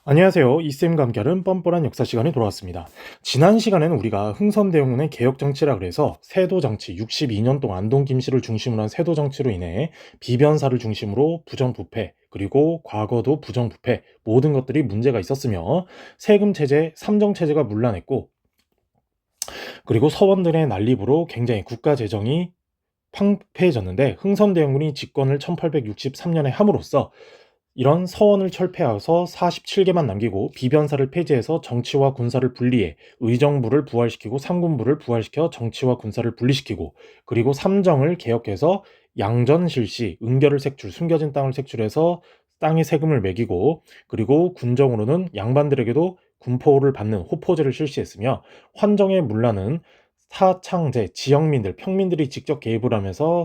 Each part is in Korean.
안녕하세요. 이쌤 감결은 뻔뻔한 역사 시간이 돌아왔습니다. 지난 시간에는 우리가 흥선대원군의 개혁정치라 그래서 세도정치, 62년 동안 안동 김씨를 중심으로 한 세도정치로 인해 비변사를 중심으로 부정부패, 그리고 과거도 부정부패, 모든 것들이 문제가 있었으며 세금체제, 삼정체제가 문란했고, 그리고 서원들의 난립으로 굉장히 국가 재정이 황폐해졌는데 흥선대원군이 집권을 1863년에 함으로써 이런 서원을 철폐하여서 47개만 남기고 비변사를 폐지해서 정치와 군사를 분리해 의정부를 부활시키고 상군부를 부활시켜 정치와 군사를 분리시키고 그리고 삼정을 개혁해서 양전 실시, 은결을 색출, 숨겨진 땅을 색출해서 땅에 세금을 매기고 그리고 군정으로는 양반들에게도 군포를 받는 호포제를 실시했으며 환정의 문란은 사창제, 지역민들, 평민들이 직접 개입을 하면서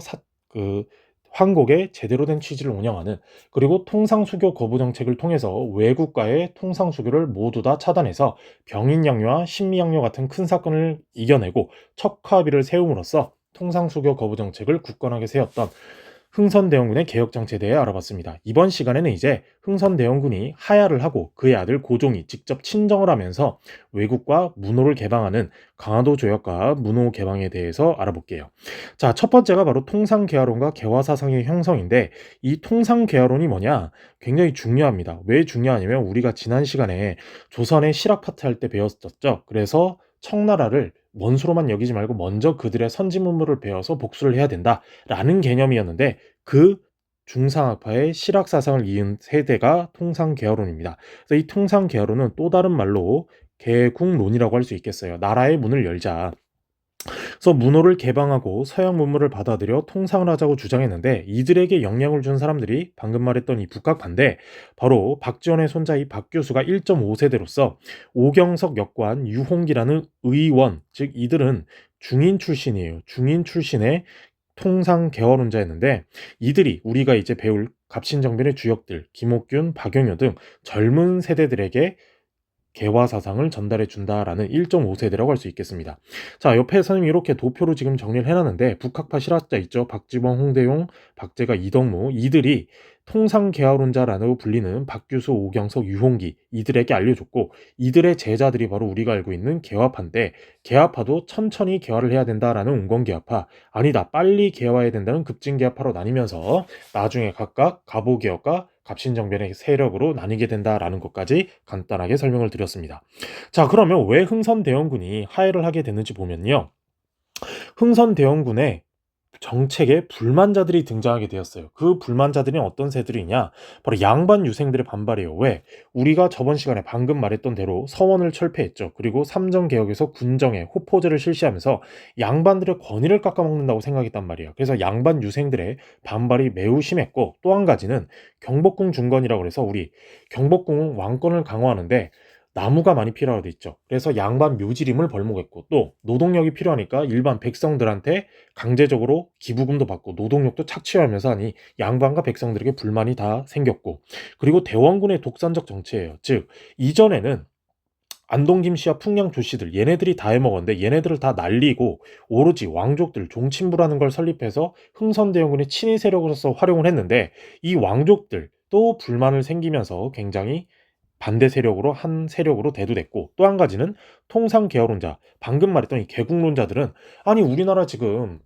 황곡의 제대로 된 취지를 운영하는 그리고 통상수교 거부 정책을 통해서 외국과의 통상수교를 모두 다 차단해서 병인양요와 신미양요 같은 큰 사건을 이겨내고 척화비를 세움으로써 통상수교 거부 정책을 굳건하게 세웠던 흥선대원군의 개혁정치에 대해 알아봤습니다. 이번 시간에는 이제 흥선대원군이 하야를 하고 그의 아들 고종이 직접 친정을 하면서 외국과 문호를 개방하는 강화도 조약과 문호 개방에 대해서 알아볼게요. 자, 첫 번째가 바로 통상개화론과 개화사상의 형성인데 이 통상개화론이 뭐냐? 굉장히 중요합니다. 왜 중요하냐면 우리가 지난 시간에 조선의 실학 파트 할 때 배웠었죠. 그래서 청나라를 원수로만 여기지 말고 먼저 그들의 선진 문물을 배워서 복수를 해야 된다라는 개념이었는데 그 중상학파의 실학사상을 이은 세대가 통상개화론입니다. 그래서 이 통상개화론은 또 다른 말로 개국론이라고 할 수 있겠어요. 나라의 문을 열자. 그래서 문호를 개방하고 서양 문물을 받아들여 통상을 하자고 주장했는데 이들에게 영향을 준 사람들이 방금 말했던 이 북학파인데 바로 박지원의 손자 이 박규수가 1.5세대로서 오경석 역관 유홍기라는 의원 즉 이들은 중인 출신이에요. 중인 출신의 통상개화론자였는데 이들이 우리가 이제 배울 갑신정변의 주역들 김옥균, 박영효 등 젊은 세대들에게 개화 사상을 전달해 준다라는 1.5세대라고 할 수 있겠습니다. 자, 옆에 선생님이 이렇게 도표로 지금 정리를 해놨는데 북학파 실학자 있죠. 박지원, 홍대용, 박재가, 이덕무 이들이 통상개화론자라고 불리는 박규수, 오경석, 유홍기 이들에게 알려줬고 이들의 제자들이 바로 우리가 알고 있는 개화파인데 개화파도 천천히 개화를 해야 된다라는 운건개화파 아니다 빨리 개화해야 된다는 급진개화파로 나뉘면서 나중에 각각 갑오개혁과 갑신정변의 세력으로 나뉘게 된다라는 것까지 간단하게 설명을 드렸습니다. 자, 그러면 왜 흥선대원군이 하해를 하게 됐는지 보면요. 흥선대원군의 정책에 불만자들이 등장하게 되었어요. 그 불만자들이 어떤 새들이냐? 바로 양반 유생들의 반발이에요. 왜? 우리가 저번 시간에 방금 말했던 대로 서원을 철폐했죠. 그리고 삼정개혁에서 군정에 호포제를 실시하면서 양반들의 권위를 깎아먹는다고 생각했단 말이에요. 그래서 양반 유생들의 반발이 매우 심했고 또 한 가지는 경복궁 중건이라고 해서 우리 경복궁은 왕권을 강화하는데 나무가 많이 필요하다 있죠. 그래서 양반 묘지림을 벌목했고 또 노동력이 필요하니까 일반 백성들한테 강제적으로 기부금도 받고 노동력도 착취하면서 하니 양반과 백성들에게 불만이 다 생겼고 그리고 대원군의 독산적 정치예요. 즉 이전에는 안동 김씨와 풍량 조씨들 얘네들이 다 해먹었는데 얘네들을 다 날리고 오로지 왕족들 종친부라는 걸 설립해서 흥선대원군의 친위 세력으로서 활용을 했는데 이 왕족들 또 불만을 생기면서 굉장히 반대 세력으로 한 세력으로 대두됐고 또 한 가지는 통상개혁론자 방금 말했던 이 개국론자들은 아니 우리나라 지금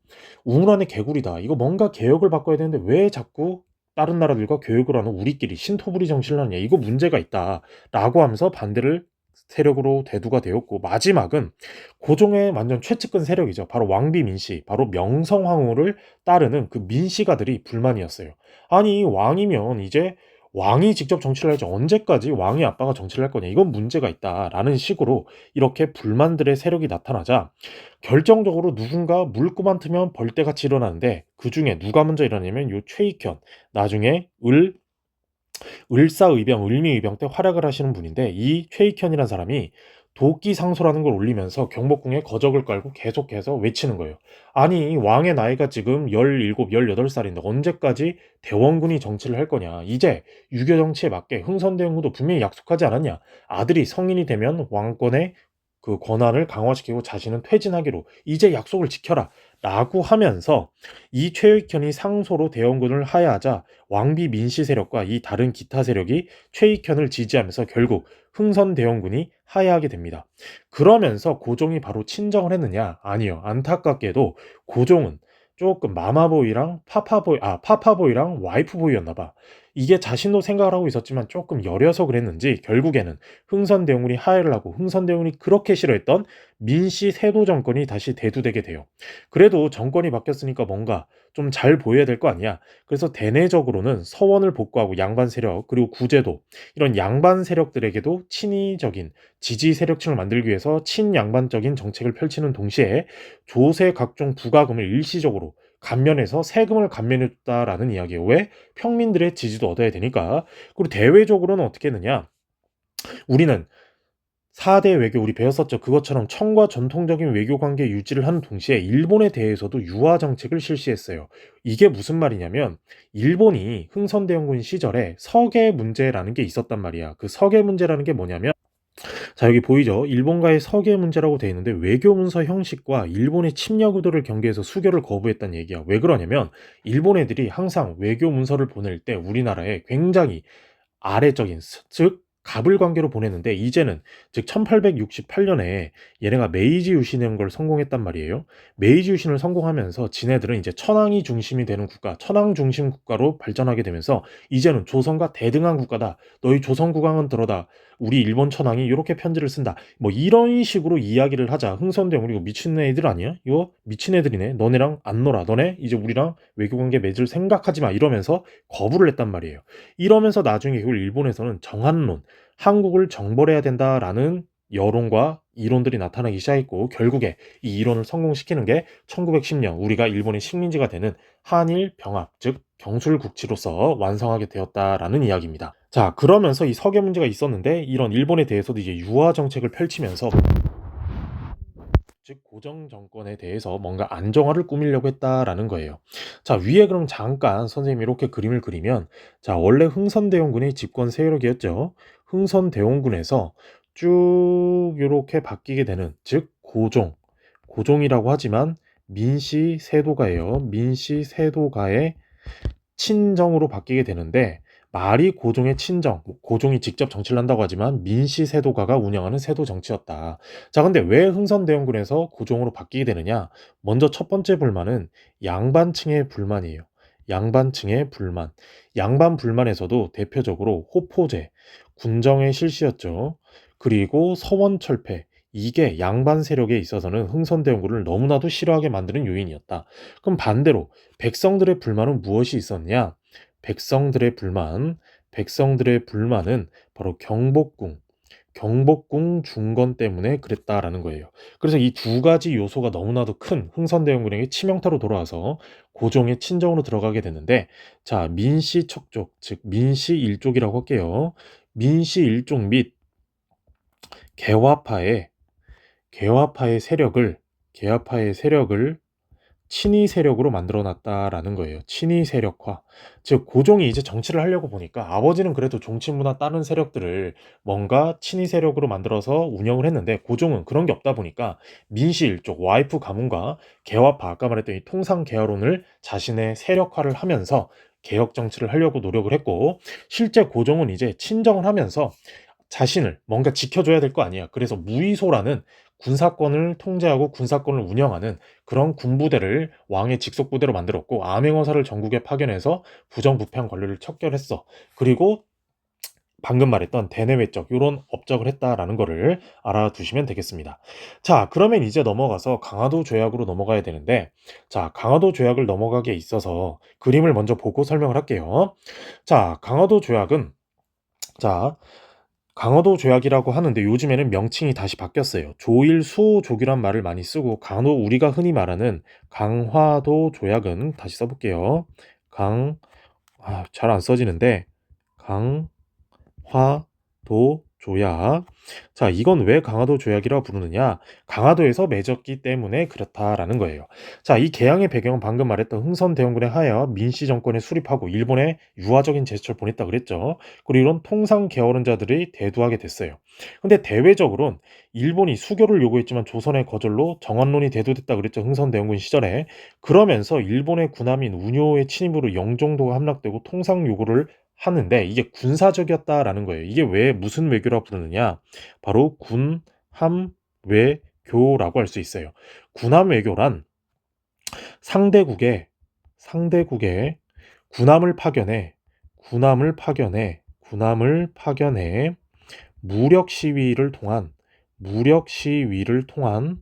우물안의 개구리다 이거 뭔가 개혁을 바꿔야 되는데 왜 자꾸 다른 나라들과 교역을 하는 우리끼리 신토부리 정신을 하느냐 이거 문제가 있다 라고 하면서 반대를 세력으로 대두가 되었고 마지막은 고종의 완전 최측근 세력이죠. 바로 왕비 민씨 바로 명성황후를 따르는 그 민씨가들이 불만이었어요. 아니 왕이면 이제 왕이 직접 정치를 할지 언제까지 왕의 아빠가 정치를 할 거냐 이건 문제가 있다라는 식으로 이렇게 불만들의 세력이 나타나자 결정적으로 누군가 물꼬만 트면 벌떼같이 일어나는데 그 중에 누가 먼저 일어나냐면 요 최익현 나중에 을사의병, 을미의병 때 활약을 하시는 분인데 이 최익현이라는 사람이 도끼상소라는 걸 올리면서 경복궁에 거적을 깔고 계속해서 외치는 거예요. 아니 왕의 나이가 지금 17, 18살인데 언제까지 대원군이 정치를 할 거냐. 이제 유교 정치에 맞게 흥선대원군도 분명히 약속하지 않았냐. 아들이 성인이 되면 왕권에 그 권한을 강화시키고 자신은 퇴진하기로 이제 약속을 지켜라 라고 하면서 이 최익현이 상소로 대원군을 하야하자 왕비 민씨 세력과 이 다른 기타 세력이 최익현을 지지하면서 결국 흥선 대원군이 하야하게 됩니다. 그러면서 고종이 바로 친정을 했느냐? 아니요. 안타깝게도 고종은 조금 마마보이랑 파파보이랑 와이프보이였나 봐. 이게 자신도 생각을 하고 있었지만 조금 여려서 그랬는지 결국에는 흥선대원군이 하야를 하고 흥선대원군이 그렇게 싫어했던 민씨 세도 정권이 다시 대두되게 돼요. 그래도 정권이 바뀌었으니까 뭔가 좀 잘 보여야 될 거 아니야. 그래서 대내적으로는 서원을 복구하고 양반 세력 그리고 구제도 이런 양반 세력들에게도 친이적인 지지 세력층을 만들기 위해서 친양반적인 정책을 펼치는 동시에 조세 각종 부가금을 일시적으로 감면해서 세금을 감면했다라는 이야기예요. 왜? 평민들의 지지도 얻어야 되니까. 그리고 대외적으로는 어떻게 했느냐? 우리는 4대 외교 우리 배웠었죠. 그것처럼 청과 전통적인 외교 관계 유지를 하는 동시에 일본에 대해서도 유화 정책을 실시했어요. 이게 무슨 말이냐면 일본이 흥선대원군 시절에 서계 문제라는 게 있었단 말이야. 그 서계 문제라는 게 뭐냐면 자, 여기 보이죠? 일본과의 서계 문제라고 되어 있는데 외교 문서 형식과 일본의 침략 의도를 경계해서 수교를 거부했다는 얘기야. 왜 그러냐면 일본 애들이 항상 외교 문서를 보낼 때 우리나라에 굉장히 아래적인 즉 갑을 관계로 보냈는데 이제는 즉 1868년에 얘네가 메이지 유신한 걸 성공했단 말이에요. 메이지 유신을 성공하면서 지네들은 이제 천황이 중심이 되는 국가, 천황 중심 국가로 발전하게 되면서 이제는 조선과 대등한 국가다. 너희 조선 국왕은 들어다. 우리 일본 천황이 이렇게 편지를 쓴다. 뭐 이런 식으로 이야기를 하자. 흥선대원 이거 미친 애들 아니야? 이거 미친 애들이네. 너네랑 안 놀아. 너네 이제 우리랑 외교관계 맺을 생각하지 마. 이러면서 거부를 했단 말이에요. 이러면서 나중에 그걸 일본에서는 정한론, 한국을 정벌해야 된다라는 여론과 이론들이 나타나기 시작했고 결국에 이 이론을 성공시키는 게 1910년 우리가 일본의 식민지가 되는 한일 병합, 즉 경술국치로서 완성하게 되었다라는 이야기입니다. 자, 그러면서 이 서계 문제가 있었는데 이런 일본에 대해서도 이제 유화 정책을 펼치면서 즉 고정 정권에 대해서 뭔가 안정화를 꾸미려고 했다라는 거예요. 자, 위에 그럼 잠깐 선생님이 이렇게 그림을 그리면 자, 원래 흥선대원군의 집권 세력이었죠. 흥선대원군에서 쭉 이렇게 바뀌게 되는 즉 고종이라고 하지만 민씨 세도가예요. 민씨 세도가의 친정으로 바뀌게 되는데 말이 고종의 친정, 고종이 직접 정치를 한다고 하지만 민씨 세도가가 운영하는 세도 정치였다. 자, 근데 왜 흥선대원군에서 고종으로 바뀌게 되느냐? 먼저 첫 번째 불만은 양반층의 불만이에요. 양반층의 불만. 양반 불만에서도 대표적으로 호포제, 군정의 실시였죠. 그리고 서원철폐. 이게 양반 세력에 있어서는 흥선대원군을 너무나도 싫어하게 만드는 요인이었다. 그럼 반대로 백성들의 불만은 무엇이 있었냐? 백성들의 불만, 백성들의 불만은 바로 경복궁 중건 때문에 그랬다라는 거예요. 그래서 이 두 가지 요소가 너무나도 큰 흥선대원군에게 치명타로 돌아와서 고종의 친정으로 들어가게 되는데, 자, 민씨 척족, 즉 민씨 일족이라고 할게요. 민씨 일족 및 개화파의 개화파의 세력을 친위 세력으로 만들어 놨다라는 거예요. 친위 세력화. 즉 고종이 이제 정치를 하려고 보니까 아버지는 그래도 종친부나 다른 세력들을 뭔가 친위 세력으로 만들어서 운영을 했는데 고종은 그런 게 없다 보니까 민씨 일족, 와이프 가문과 개화파 아까 말했던 이 통상 개화론을 자신의 세력화를 하면서 개혁 정치를 하려고 노력을 했고 실제 고종은 이제 친정을 하면서 자신을 뭔가 지켜줘야 될 거 아니야. 그래서 무의소라는 군사권을 통제하고 군사권을 운영하는 그런 군부대를 왕의 직속 부대로 만들었고 암행어사를 전국에 파견해서 부정부패한 권력을 척결했어. 그리고 방금 말했던 대내외적 이런 업적을 했다라는 거를 알아두시면 되겠습니다. 자, 그러면 이제 넘어가서 강화도 조약으로 넘어가야 되는데 자, 강화도 조약을 넘어가기에 있어서 그림을 먼저 보고 설명을 할게요. 자, 자, 강화도 조약이라고 하는데 요즘에는 명칭이 다시 바뀌었어요. 조일 수호조기란 말을 많이 쓰고 우리가 흔히 말하는 강화도 조약은 다시 써볼게요. 잘 안 써지는데 강화도 조약. 자, 이건 왜 강화도 조약이라 부르느냐? 강화도에서 맺었기 때문에 그렇다라는 거예요. 자, 이 개항의 배경은 방금 말했던 흥선 대원군에 하여 민씨 정권에 수립하고 일본에 유화적인 제스처를 보냈다 그랬죠. 그리고 이런 통상 개화론자들이 대두하게 됐어요. 근데 대외적으로는 일본이 수교를 요구했지만 조선의 거절로 정원론이 대두됐다 그랬죠. 흥선 대원군 시절에. 그러면서 일본의 군함인 운요의 침입으로 영종도가 함락되고 통상 요구를 하는데 이게 군사적이었다라는 거예요. 이게 왜 무슨 외교라 부르느냐? 바로 군함 외교라고 할 수 있어요. 군함 외교란 상대국에 군함을 파견해 군함을 파견해 무력 시위를 통한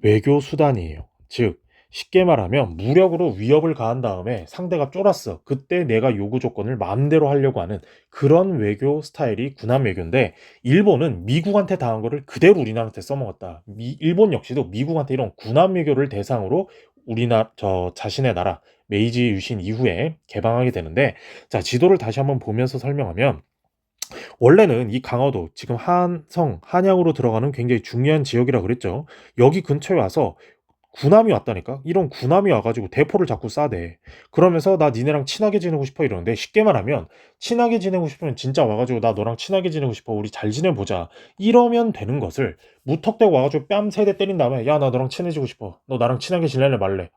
외교 수단이에요. 즉 쉽게 말하면 무력으로 위협을 가한 다음에 상대가 쫄았어. 그때 내가 요구 조건을 마음대로 하려고 하는 그런 외교 스타일이 군함 외교인데 일본은 미국한테 당한 거를 그대로 우리나라한테 써먹었다. 일본 역시도 미국한테 이런 군함 외교를 대상으로 우리나라 자신의 나라 메이지 유신 이후에 개방하게 되는데 자 지도를 다시 한번 보면서 설명하면 원래는 이 강화도 지금 한양으로 들어가는 굉장히 중요한 지역이라 그랬죠. 여기 근처에 와서 군함이 왔다니까? 이런 군함이 와가지고 대포를 자꾸 쏴대. 그러면서 나 니네랑 친하게 지내고 싶어 이러는데 쉽게 말하면 친하게 지내고 싶으면 진짜 와가지고 나 너랑 친하게 지내고 싶어 우리 잘 지내보자 이러면 되는 것을 무턱대고 와가지고 뺨 3대 때린 다음에 야 나 너랑 친해지고 싶어 너 나랑 친하게 지낼래 말래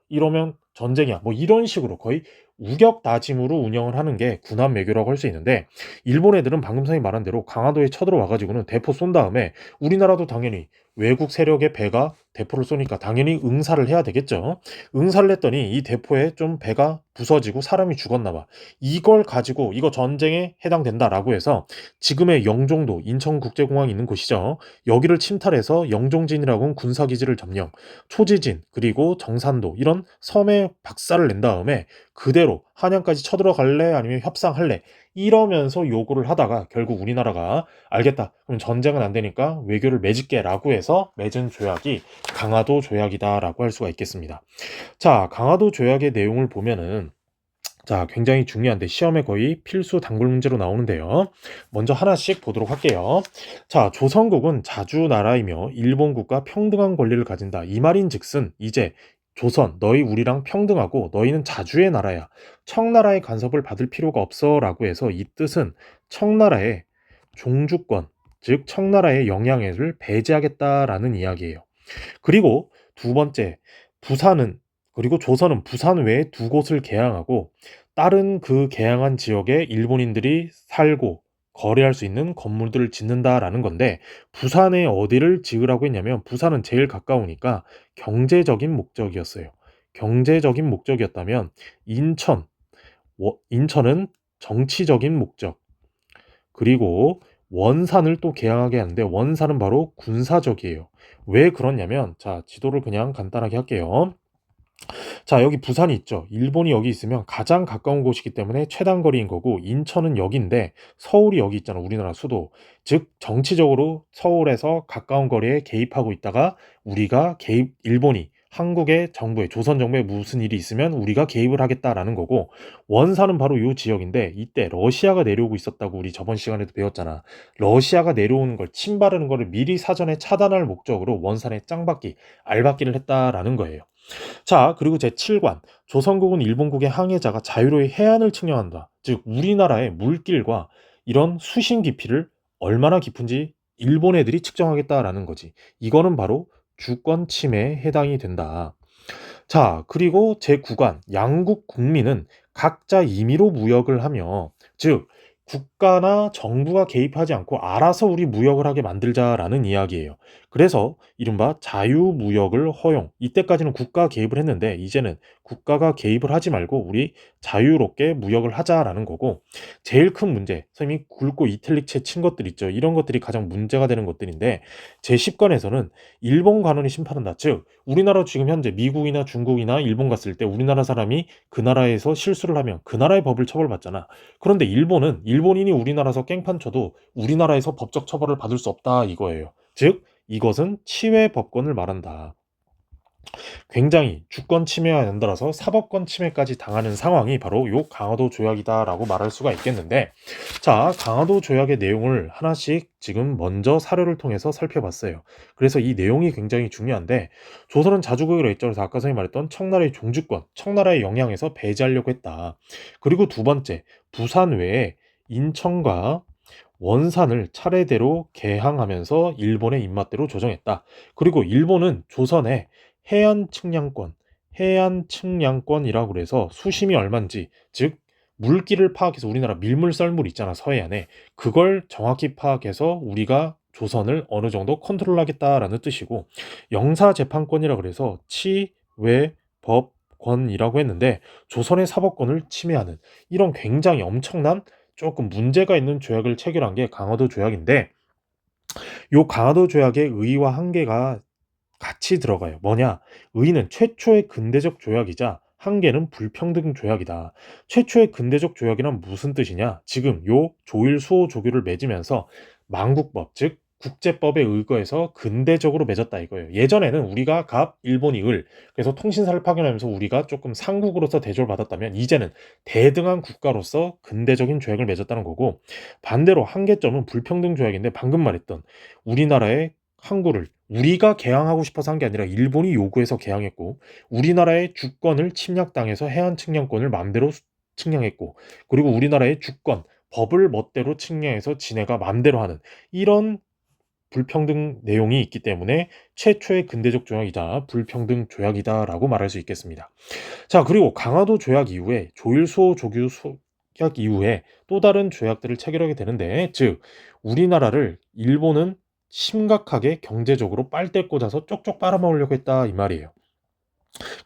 이러면 전쟁이야 뭐 이런 식으로 거의 우격다짐으로 운영을 하는 게 군함 외교라고 할 수 있는데 일본 애들은 방금 전에 말한 대로 강화도에 쳐들어와가지고는 대포 쏜 다음에 우리나라도 당연히 외국 세력의 배가 대포를 쏘니까 당연히 응사를 해야 되겠죠. 응사를 했더니 이 대포에 좀 배가 부서지고 사람이 죽었나 봐. 이걸 가지고 이거 전쟁에 해당된다라고 해서 지금의 영종도 인천국제공항이 있는 곳이죠. 여기를 침탈해서 영종진이라고 하는 군사기지를 점령, 초지진 그리고 정산도 이런 섬에 박살을 낸 다음에 그대로 한양까지 쳐들어갈래 아니면 협상할래 이러면서 요구를 하다가 결국 우리나라가 알겠다. 그럼 전쟁은 안 되니까 외교를 맺을게라고 해서 맺은 조약이 강화도 조약이다라고 할 수가 있겠습니다. 자, 강화도 조약의 내용을 보면은 자, 굉장히 중요한데 시험에 거의 필수 단골 문제로 나오는데요. 먼저 하나씩 보도록 할게요. 자, 조선국은 자주나라이며 일본국과 평등한 권리를 가진다. 이 말인즉슨 이제 조선, 너희 우리랑 평등하고 너희는 자주의 나라야. 청나라의 간섭을 받을 필요가 없어라고 해서 이 뜻은 청나라의 종주권, 즉 청나라의 영향을 배제하겠다라는 이야기예요. 그리고 두 번째, 부산은 그리고 조선은 부산 외에 두 곳을 개항하고 다른 그 개항한 지역에 일본인들이 살고 거래할 수 있는 건물들을 짓는다라는 건데 부산에 어디를 지으라고 했냐면 부산은 제일 가까우니까 경제적인 목적이었어요. 경제적인 목적이었다면 인천, 인천은 정치적인 목적, 그리고 원산을 또 개항하게 하는데 원산은 바로 군사적이에요. 왜 그러냐면 자 지도를 그냥 간단하게 할게요. 자 여기 부산이 있죠. 일본이 여기 있으면 가장 가까운 곳이기 때문에 최단거리인 거고 인천은 여기인데 서울이 여기 있잖아. 우리나라 수도. 즉 정치적으로 서울에서 가까운 거리에 개입하고 있다가 우리가 일본이 한국의 정부에 조선 정부에 무슨 일이 있으면 우리가 개입을 하겠다라는 거고 원산은 바로 이 지역인데 이때 러시아가 내려오고 있었다고 우리 저번 시간에도 배웠잖아. 러시아가 내려오는 걸 침바르는 거를 미리 사전에 차단할 목적으로 원산에 짱박기 알박기를 했다라는 거예요. 자, 그리고 제7관. 조선국은 일본국의 항해자가 자유로이 해안을 측량한다. 즉, 우리나라의 물길과 이런 수심 깊이를 얼마나 깊은지 일본 애들이 측정하겠다라는 거지. 이거는 바로 주권 침해에 해당이 된다. 자, 그리고 제9관. 양국 국민은 각자 임의로 무역을 하며, 즉, 국가나 정부가 개입하지 않고 알아서 우리 무역을 하게 만들자라는 이야기예요. 그래서 이른바 자유무역을 허용. 이때까지는 국가가 개입을 했는데 이제는 국가가 개입을 하지 말고 우리 자유롭게 무역을 하자라는 거고 제일 큰 문제, 선생님이 굵고 이탈릭체 친 것들 있죠. 이런 것들이 가장 문제가 되는 것들인데 제10관에서는 일본 관원이 심판한다. 즉 우리나라 지금 현재 미국이나 중국이나 일본 갔을 때 우리나라 사람이 그 나라에서 실수를 하면 그 나라의 법을 처벌받잖아. 그런데 일본은 일본인이 우리나라에서 깽판 쳐도 우리나라에서 법적 처벌을 받을 수 없다 이거예요. 즉 이것은 치외 법권을 말한다. 굉장히 주권 침해와 연달아서 사법권 침해까지 당하는 상황이 바로 요 강화도 조약이다라고 말할 수가 있겠는데, 자, 강화도 조약의 내용을 하나씩 지금 먼저 사료를 통해서 살펴봤어요. 그래서 이 내용이 굉장히 중요한데, 조선은 자주국으로 했죠. 그래서 아까 선생님 말했던 청나라의 종주권, 청나라의 영향에서 배제하려고 했다. 그리고 두 번째, 부산 외에 인천과 원산을 차례대로 개항하면서 일본의 입맛대로 조정했다. 그리고 일본은 조선의 해안 측량권, 해안 측량권이라고 그래서 수심이 얼마인지, 즉 물길을 파악해서 우리나라 밀물 썰물 있잖아, 서해안에. 그걸 정확히 파악해서 우리가 조선을 어느 정도 컨트롤하겠다라는 뜻이고, 영사재판권이라고 그래서 치, 외, 법, 권이라고 했는데 조선의 사법권을 침해하는 이런 굉장히 엄청난 조금 문제가 있는 조약을 체결한 게 강화도 조약인데, 요 강화도 조약의 의의와 한계가 같이 들어가요. 뭐냐? 의의는 최초의 근대적 조약이자 한계는 불평등 조약이다. 최초의 근대적 조약이란 무슨 뜻이냐? 지금 요 조일 수호 조교를 맺으면서 만국법, 즉 국제법에 의거해서 근대적으로 맺었다 이거예요. 예전에는 우리가 갑, 일본이 을, 그래서 통신사를 파견하면서 우리가 조금 상국으로서 대접을 받았다면, 이제는 대등한 국가로서 근대적인 조약을 맺었다는 거고, 반대로 한계점은 불평등 조약인데, 방금 말했던 우리나라의 항구를 우리가 개항하고 싶어서 한 게 아니라 일본이 요구해서 개항했고, 우리나라의 주권을 침략당해서 해안 측량권을 마음대로 측량했고, 그리고 우리나라의 주권, 법을 멋대로 측량해서 지네가 마음대로 하는 이런 불평등 내용이 있기 때문에 최초의 근대적 조약이자 불평등 조약이다라고 말할 수 있겠습니다. 자, 그리고 강화도 조약 이후에 조일수호 조규 조약 이후에 또 다른 조약들을 체결하게 되는데, 즉 우리나라를 일본은 심각하게 경제적으로 빨대 꽂아서 쪽쪽 빨아먹으려고 했다 이 말이에요.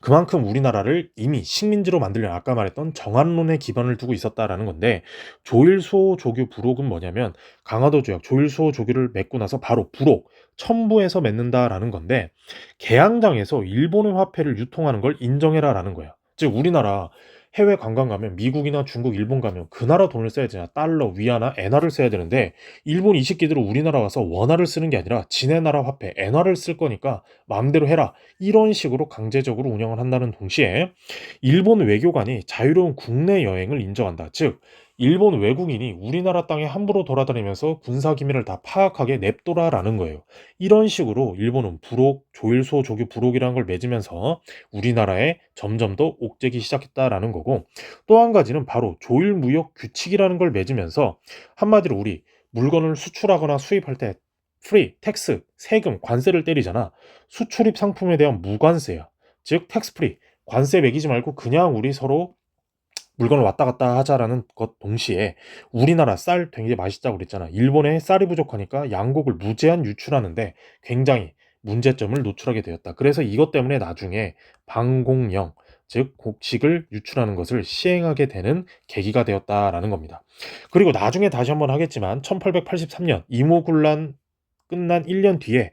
그만큼 우리나라를 이미 식민지로 만들려는, 아까 말했던 정한론에 기반을 두고 있었다라는 건데, 조일수호 조규 부록은 뭐냐면 강화도 조약 조일수호 조규를 맺고 나서 바로 부록 첨부해서 맺는다라는 건데, 개항장에서 일본의 화폐를 유통하는 걸 인정해라라는 거야. 즉 우리나라 해외 관광 가면 미국이나 중국, 일본 가면 그 나라 돈을 써야 되냐, 달러, 위안화, 엔화를 써야 되는데, 일본 이 새끼들은 우리나라 와서 원화를 쓰는 게 아니라 지네 나라 화폐 엔화를 쓸 거니까 마음대로 해라, 이런 식으로 강제적으로 운영을 한다는 동시에 일본 외교관이 자유로운 국내 여행을 인정한다. 즉 일본 외국인이 우리나라 땅에 함부로 돌아다니면서 군사기밀을 다 파악하게 냅둬라라는 거예요. 이런 식으로 일본은 부록, 조일소 조교 부록이라는 걸 맺으면서 우리나라에 점점 더 옥죄기 시작했다라는 거고, 또 한 가지는 바로 조일무역 규칙이라는 걸 맺으면서, 한마디로 우리 물건을 수출하거나 수입할 때 프리, 텍스, 세금, 관세를 때리잖아. 수출입 상품에 대한 무관세야. 즉 텍스 프리, 관세 매기지 말고 그냥 우리 서로 물건을 왔다 갔다 하자라는 것 동시에, 우리나라 쌀 되게 맛있다고 그랬잖아. 일본에 쌀이 부족하니까 양곡을 무제한 유출하는데 굉장히 문제점을 노출하게 되었다. 그래서 이것 때문에 나중에 방공령, 즉 곡식을 유출하는 것을 시행하게 되는 계기가 되었다라는 겁니다. 그리고 나중에 다시 한번 하겠지만 1883년 이모군란 끝난 1년 뒤에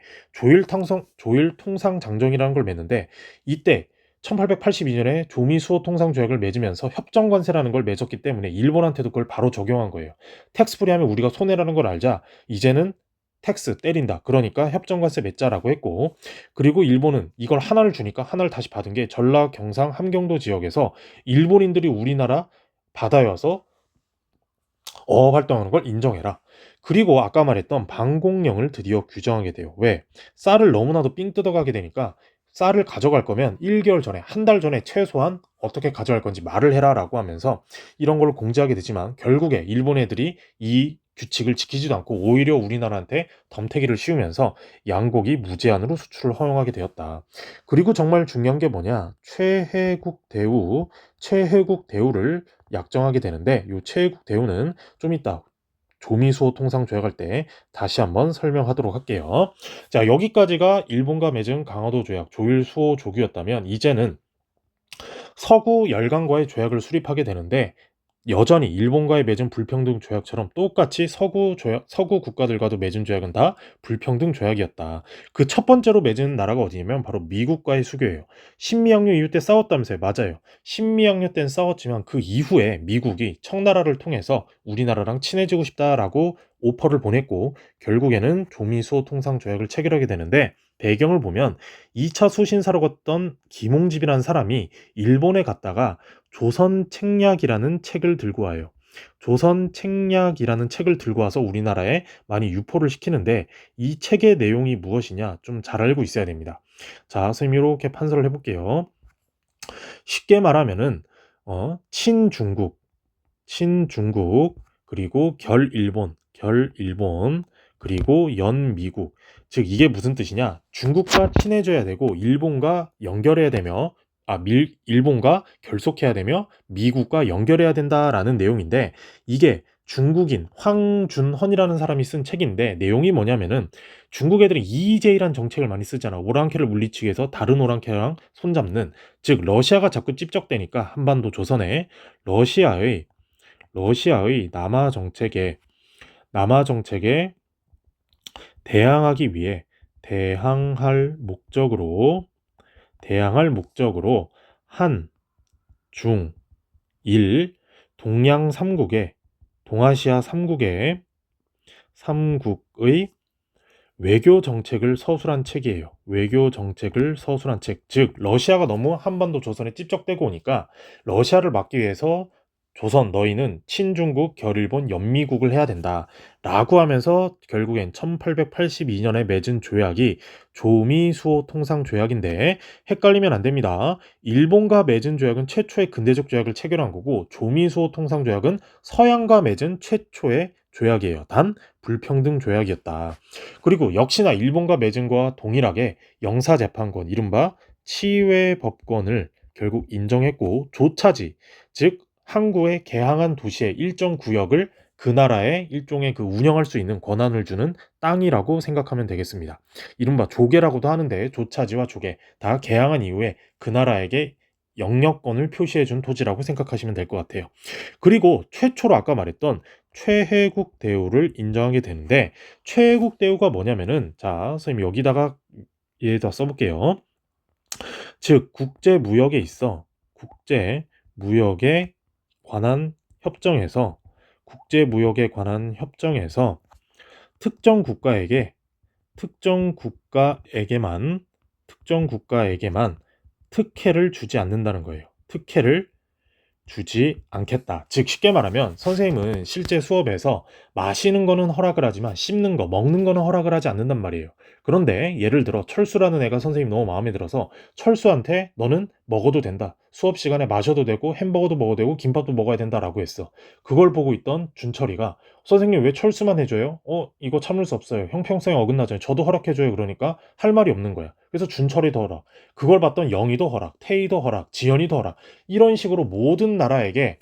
조일통상장정이라는 걸 맺는데, 이때 1882년에 조미수호 통상조약을 맺으면서 협정관세라는 걸 맺었기 때문에 일본한테도 그걸 바로 적용한 거예요. 텍스프리 하면 우리가 손해라는 걸 알자 이제는 텍스 때린다, 그러니까 협정관세 맺자라고 했고, 그리고 일본은 이걸 하나를 주니까 하나를 다시 받은 게 전라, 경상, 함경도 지역에서 일본인들이 우리나라 바다에 와서 어업 활동하는 걸 인정해라. 그리고 아까 말했던 방공령을 드디어 규정하게 돼요. 왜? 쌀을 너무나도 삥 뜯어가게 되니까 쌀을 가져갈 거면 1개월 전에, 한 달 전에 최소한 어떻게 가져갈 건지 말을 해라라고 하면서 이런 걸 공지하게 되지만, 결국에 일본 애들이 이 규칙을 지키지도 않고 오히려 우리나라한테 덤태기를 씌우면서 양곡이 무제한으로 수출을 허용하게 되었다. 그리고 정말 중요한 게 뭐냐? 최혜국 대우를 약정하게 되는데, 이 최혜국 대우는 좀 이따 조미수호 통상 조약할 때 다시 한번 설명하도록 할게요. 자, 여기까지가 일본과 맺은 강화도 조약 조일수호 조규였다면, 이제는 서구 열강과의 조약을 수립하게 되는데, 여전히 일본과의 맺은 불평등 조약처럼 똑같이 서구 국가들과도 맺은 조약은 다 불평등 조약이었다. 그 첫 번째로 맺은 나라가 어디냐면 바로 미국과의 수교예요. 신미양요 이후 때 싸웠다면서요. 맞아요. 신미양요 때는 싸웠지만 그 이후에 미국이 청나라를 통해서 우리나라랑 친해지고 싶다라고 오퍼를 보냈고, 결국에는 조미수호 통상 조약을 체결하게 되는데, 배경을 보면 2차 수신사로 갔던 김홍집이라는 사람이 일본에 갔다가 조선 책략이라는 책을 들고 와요. 조선 책략이라는 책을 들고 와서 우리나라에 많이 유포를 시키는데 이 책의 내용이 무엇이냐 좀 잘 알고 있어야 됩니다. 자, 선생님이 이렇게 판서를 해볼게요. 쉽게 말하면은 친중국, 그리고 결일본, 그리고 연미국. 즉 이게 무슨 뜻이냐? 중국과 친해져야 되고 일본과 연결해야 되며 일본과 결속해야 되며 미국과 연결해야 된다라는 내용인데 이게 중국인 황준헌이라는 사람이 쓴 책인데 내용이 뭐냐면은 중국 애들은 EEJ라는 정책을 많이 쓰잖아. 오랑캐를 물리치기 위해서 다른 오랑캐랑 손잡는 즉 러시아가 자꾸 찝적대니까 한반도 조선에 러시아의 남하 정책에 대항하기 위해 대항할 목적으로 한, 중, 일, 동양 동아시아 삼국의 외교 정책을 서술한 책이에요. 외교 정책을 서술한 책. 즉 러시아가 너무 한반도 조선에 찝적대고 오니까 러시아를 막기 위해서 조선 너희는 친중국, 결일본, 연미국을 해야 된다. 라고 하면서 결국엔 1882년에 맺은 조약이 조미수호 통상조약인데 헷갈리면 안 됩니다. 일본과 맺은 조약은 최초의 근대적 조약을 체결한 거고 조미수호 통상조약은 서양과 맺은 최초의 조약이에요. 단 불평등 조약이었다. 그리고 역시나 일본과 맺은 거와 동일하게 영사재판권, 이른바 치외법권을 결국 인정했고 조차지, 즉 항구에 개항한 도시의 일정 구역을 그 나라의 일종의 그 운영할 수 있는 권한을 주는 땅이라고 생각하면 되겠습니다. 이른바 조계라고도 하는데 조차지와 조계 다 개항한 이후에 그 나라에게 영역권을 표시해준 토지라고 생각하시면 될 것 같아요. 그리고 최초로 아까 말했던 최혜국 대우를 인정하게 되는데 최혜국 대우가 뭐냐면은 자 선생님 여기다가 얘다 써볼게요. 즉 국제무역에 관한 협정에서 특정 국가에게만 특혜를 주지 않는다는 거예요. 특혜를 주지 않겠다. 즉 쉽게 말하면 선생님은 실제 수업에서 마시는 거는 허락을 하지만 씹는 거, 먹는 거는 허락을 하지 않는단 말이에요. 그런데 예를 들어 철수라는 애가 선생님 너무 마음에 들어서 철수한테 너는 먹어도 된다. 수업 시간에 마셔도 되고 햄버거도 먹어도 되고 김밥도 먹어야 된다라고 했어. 그걸 보고 있던 준철이가 선생님 왜 철수만 해줘요? 이거 참을 수 없어요. 형평성에 어긋나잖아요. 저도 허락해줘요. 그러니까 할 말이 없는 거야. 그래서 준철이도 허락. 그걸 봤던 영희도 허락, 태희도 허락, 지연이도 허락. 이런 식으로 모든 나라에게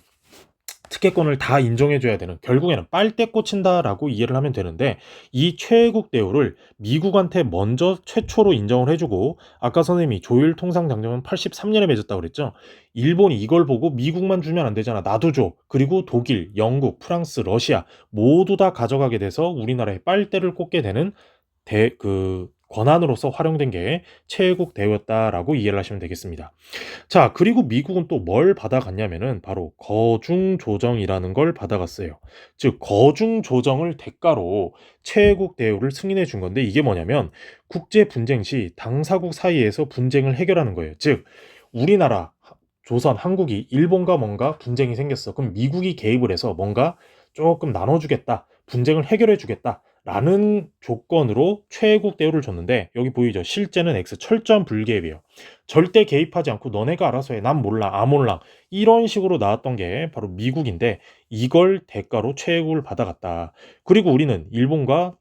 특혜권을 다 인정해줘야 되는 결국에는 빨대 꽂힌다라고 이해를 하면 되는데 이 최애국 대우를 미국한테 먼저 최초로 인정을 해주고 아까 선생님이 조율 통상장정은 83년에 맺었다고 그랬죠. 일본이 이걸 보고 미국만 주면 안 되잖아. 나도 줘. 그리고 독일, 영국, 프랑스, 러시아 모두 다 가져가게 돼서 우리나라에 빨대를 꽂게 되는 권한으로서 활용된 게 최애국 대우였다라고 이해를 하시면 되겠습니다. 자, 그리고 미국은 또 뭘 받아갔냐면은 바로 거중조정이라는 걸 받아갔어요. 즉, 거중조정을 대가로 최애국 대우를 승인해 준 건데 이게 뭐냐면 국제 분쟁 시 당사국 사이에서 분쟁을 해결하는 거예요. 즉, 우리나라, 조선, 한국이 일본과 뭔가 분쟁이 생겼어. 그럼 미국이 개입을 해서 뭔가 조금 나눠주겠다. 분쟁을 해결해 주겠다. 라는 조건으로 최애국 대우를 줬는데 여기 보이죠? 실제는 X 철저한 불개입이에요. 절대 개입하지 않고 너네가 알아서 해. 난 몰라. 몰라. 이런 식으로 나왔던 게 바로 미국인데 이걸 대가로 최애국을 받아갔다. 그리고 우리는 일본과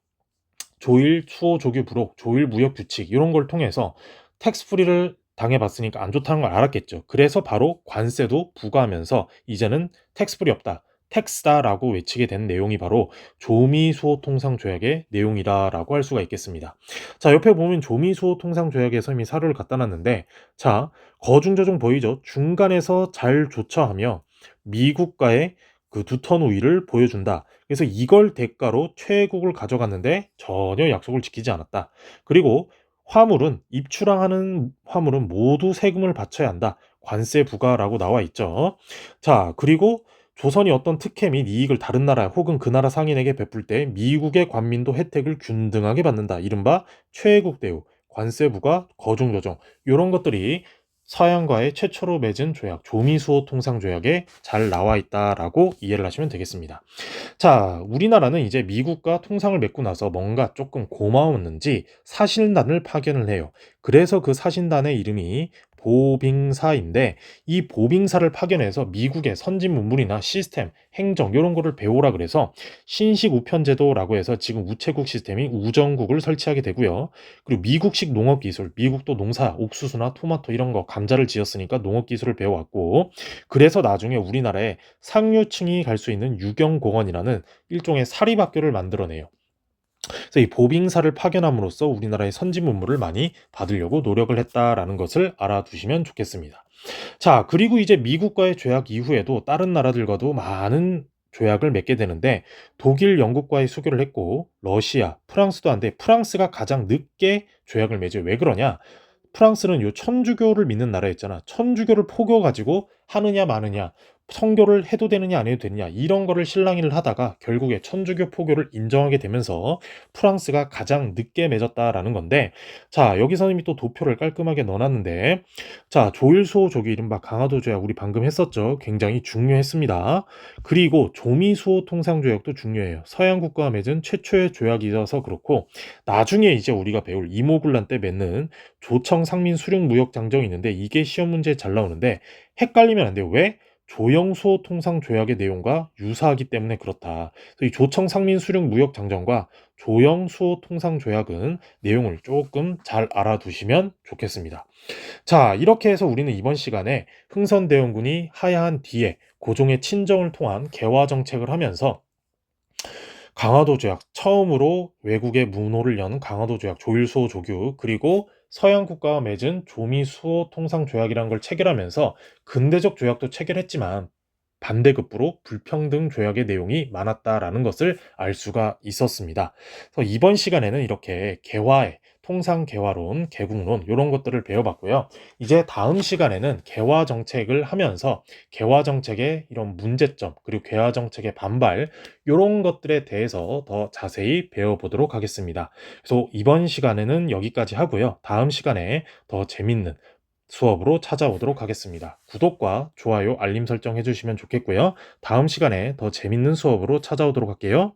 조일 수호 조교 부록, 조일 무역 규칙 이런 걸 통해서 텍스 프리를 당해봤으니까 안 좋다는 걸 알았겠죠. 그래서 바로 관세도 부과하면서 이제는 텍스 프리 없다. 텍스다라고 외치게 된 내용이 바로 조미수호 통상조약의 내용이다라고 할 수가 있겠습니다. 자, 옆에 보면 조미수호 통상조약에서 이미 사료를 갖다 놨는데 자, 거중조정 보이죠? 중간에서 잘 조처하며 미국과의 그 두턴 우위를 보여준다. 그래서 이걸 대가로 최애국을 가져갔는데 전혀 약속을 지키지 않았다. 그리고 입출항하는 화물은 모두 세금을 바쳐야 한다. 관세 부과라고 나와 있죠. 자, 그리고 조선이 어떤 특혜 및 이익을 다른 나라 혹은 그 나라 상인에게 베풀 때 미국의 관민도 혜택을 균등하게 받는다. 이른바 최애국 대우. 관세부가 거중 조정 요런 것들이 서양과의 최초로 맺은 조약 조미수호 통상조약에 잘 나와 있다라고 이해를 하시면 되겠습니다. 자, 우리나라는 이제 미국과 통상을 맺고 나서 뭔가 조금 고마웠는지 사신단을 파견을 해요. 그래서 그 사신단의 이름이 보빙사인데 이 보빙사를 파견해서 미국의 선진 문물이나 시스템, 행정 이런 거를 배우라 그래서 신식 우편제도라고 해서 지금 우체국 시스템인 우정국을 설치하게 되고요. 그리고 미국식 농업 기술, 미국도 농사, 옥수수나 토마토 이런 거 감자를 지었으니까 농업 기술을 배워왔고 그래서 나중에 우리나라에 상류층이 갈 수 있는 유경공원이라는 일종의 사립학교를 만들어내요. 그래서 이 보빙사를 파견함으로써 우리나라의 선진 문물을 많이 받으려고 노력을 했다라는 것을 알아두시면 좋겠습니다. 자, 그리고 이제 미국과의 조약 이후에도 다른 나라들과도 많은 조약을 맺게 되는데 독일, 영국과의 수교를 했고 러시아, 프랑스도 한데 프랑스가 가장 늦게 조약을 맺어요. 왜 그러냐? 프랑스는 요 천주교를 믿는 나라였잖아. 천주교를 포교 가지고 하느냐 마느냐, 선교를 해도 되느냐 안 해도 되느냐 이런 거를 실랑이를 하다가 결국에 천주교 포교를 인정하게 되면서 프랑스가 가장 늦게 맺었다라는 건데 자, 여기서는 이미 또 도표를 깔끔하게 넣어놨는데 자, 조일수호 조교 이른바 강화도 조약 우리 방금 했었죠. 굉장히 중요했습니다. 그리고 조미수호 통상조약도 중요해요. 서양 국가와 맺은 최초의 조약이어서 그렇고 나중에 이제 우리가 배울 이모군란 때 맺는 조청 상민 수륙 무역 장정이 있는데 이게 시험 문제에 잘 나오는데 헷갈리면 안 돼요. 왜? 조영수호 통상 조약의 내용과 유사하기 때문에 그렇다. 그래서 이 조청 상민 수륙 무역 장정과 조영수호 통상 조약은 내용을 조금 잘 알아두시면 좋겠습니다. 자, 이렇게 해서 우리는 이번 시간에 흥선대원군이 하야한 뒤에 고종의 친정을 통한 개화 정책을 하면서 강화도 조약, 처음으로 외국의 문호를 여는 강화도 조약, 조일수호 조규, 그리고 서양 국가와 맺은 조미수호 통상 조약이라는 걸 체결하면서 근대적 조약도 체결했지만 반대급부로 불평등 조약의 내용이 많았다라는 것을 알 수가 있었습니다. 그래서 이번 시간에는 이렇게 개화의 통상 개화론, 개국론 이런 것들을 배워봤고요. 이제 다음 시간에는 개화 정책을 하면서 개화 정책의 이런 문제점 그리고 개화 정책의 반발 이런 것들에 대해서 더 자세히 배워보도록 하겠습니다. 그래서 이번 시간에는 여기까지 하고요. 다음 시간에 더 재밌는 수업으로 찾아오도록 하겠습니다. 구독과 좋아요, 알림 설정 해주시면 좋겠고요. 다음 시간에 더 재밌는 수업으로 찾아오도록 할게요.